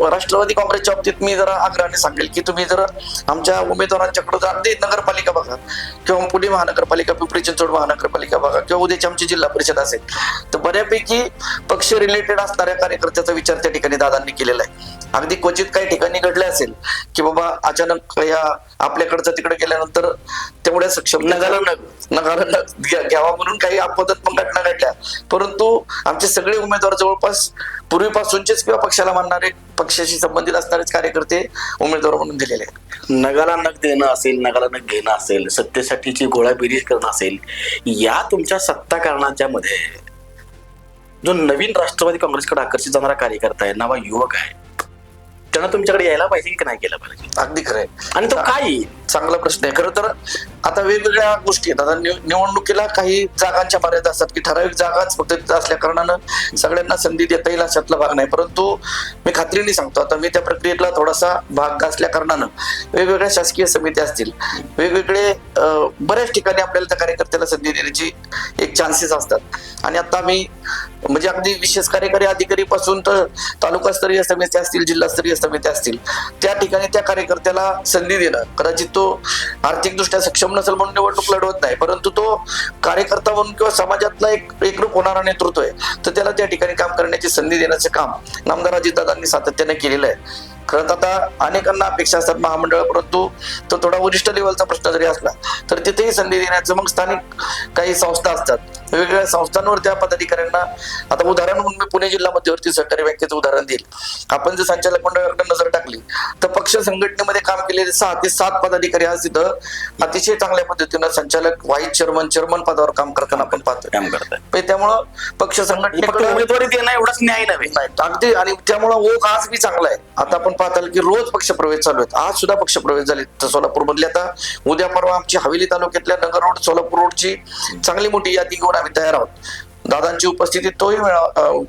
राष्ट्रवादी काँग्रेसच्या बाबतीत मी जरा आग्रहाने सांगेल की तुम्ही जर आमच्या उमेदवारांच्याकडे जर अगदी नगरपालिका बघा किंवा पुणे महानगरपालिका, पिंपरी चिंचवड महानगरपालिका बघा किंवा उद्याची आमची जिल्हा परिषद असेल, तर बऱ्यापैकी पक्ष रिलेटेड असणाऱ्या कार्यकर्त्याचा विचार त्या ठिकाणी दादांनी केलेला आहे. अगदी क्वचित काही ठिकाणी घडले असेल की बाबा अचानक या आपल्याकडचं तिकडे गेल्यानंतर तेवढ्या सक्षम नगाला घ्यावा म्हणून काही अपवादात्मक घटना घडल्या, परंतु आमचे सगळे उमेदवार जवळपास पूर्वीपासूनचेच किंवा पक्षाला मानणारे, पक्षाशी संबंधित असणारेच कार्यकर्ते उमेदवार म्हणून दिलेले आहेत. नगाला नग देणं असेल, नगाला नग घेणं असेल, सत्तेसाठीची गोळाबेरीज करणं असेल, या तुमच्या सत्ता कारणाच्या मध्ये जो नवीन राष्ट्रवादी काँग्रेसकडे आकर्षित जाणारा कार्यकर्ता आहे, नवा युवक आहे, त्यांना तुमच्याकडे यायला पाहिजे की नाही केलं पाहिजे? अगदी खरंय. आणि तो काय चांगला प्रश्न आहे. खरं तर आता वेगवेगळ्या गोष्टी आहेत. आता निवडणुकीला काही जागांच्या मर्यादा असतात की ठराविक जागाच फक्त तिथं असल्या कारणानं सगळ्यांना संधी देता येईल अशातला भाग नाही. परंतु मी खात्रीने सांगतो, आता मी त्या प्रक्रियेतला थोडासा भाग असल्या कारणानं वेगवेगळ्या शासकीय समित्या असतील, वेगवेगळे बऱ्याच ठिकाणी आपल्याला त्या कार्यकर्त्याला संधी देण्याची एक चान्सेस असतात. आणि आता मी म्हणजे अगदी विशेष कार्यकारी अधिकारी पासून तर तालुकास्तरीय समित्या असतील, जिल्हास्तरीय समित्या असतील, त्या ठिकाणी त्या कार्यकर्त्याला संधी देणं, कदाचित तो आर्थिकदृष्ट्या सक्षम नसेल म्हणून निवडणूक लढवत नाही, परंतु तो कार्यकर्ता म्हणून किंवा समाजातला एकरूप होणारा नेतृत्व आहे, तर त्याला त्या ठिकाणी काम करण्याची संधी देण्याचं काम नामदार अजितदादांनी सातत्याने केलेलं आहे. खरं तर आता अनेकांना अपेक्षा असतात महामंडळ, परंतु तो थोडा वरिष्ठ लेवलचा प्रश्न जरी असला तर तिथेही संधी देण्याचं मग स्थानिक काही संस्था असतात, वेगवेगळ्या संस्थांवर त्या पदाधिकाऱ्यांना, आता उदाहरण म्हणून मी पुणे जिल्हा मध्यवर्ती सहकारी बँकेचं उदाहरण देईल. आपण जर संचालक मंडळाकडे नजर टाकली तर पक्ष संघटनेमध्ये काम केलेले 6 ते 7 पदाधिकारी आज तिथं अतिशय चांगल्या पद्धतीनं संचालक, व्हाईस चेअरमन पदावर काम करताना आपण पाहतो. त्यामुळं पक्ष संघटनेकडे उमेदवारी देणं एवढाच न्याय नव्हे अगदी, आणि त्यामुळं ओघ आज बी चांगला आहे. आता आपण पाहताल की रोज पक्षप्रवेश चालू आहेत. आज सुद्धा पक्षप्रवेश झाले सोलापूर मधले. आता उद्या परवा आमची हवेली तालुक्यातल्या नगर रोड, सोलापूर रोडची चांगली मोठी यादी घेऊन आम्ही तयार आहोत. दादांची उपस्थितीत तोही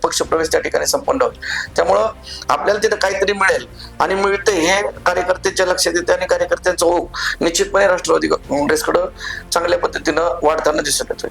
पक्षप्रवेश त्या ठिकाणी संपन्न होईल. त्यामुळं आपल्याला तिथे काहीतरी मिळेल आणि मिळते हे कार्यकर्त्यांच्या लक्षात येते आणि कार्यकर्त्यांचा ओघ निश्चितपणे राष्ट्रवादी काँग्रेसकडे चांगल्या पद्धतीनं वाढताना दिसत येतोय.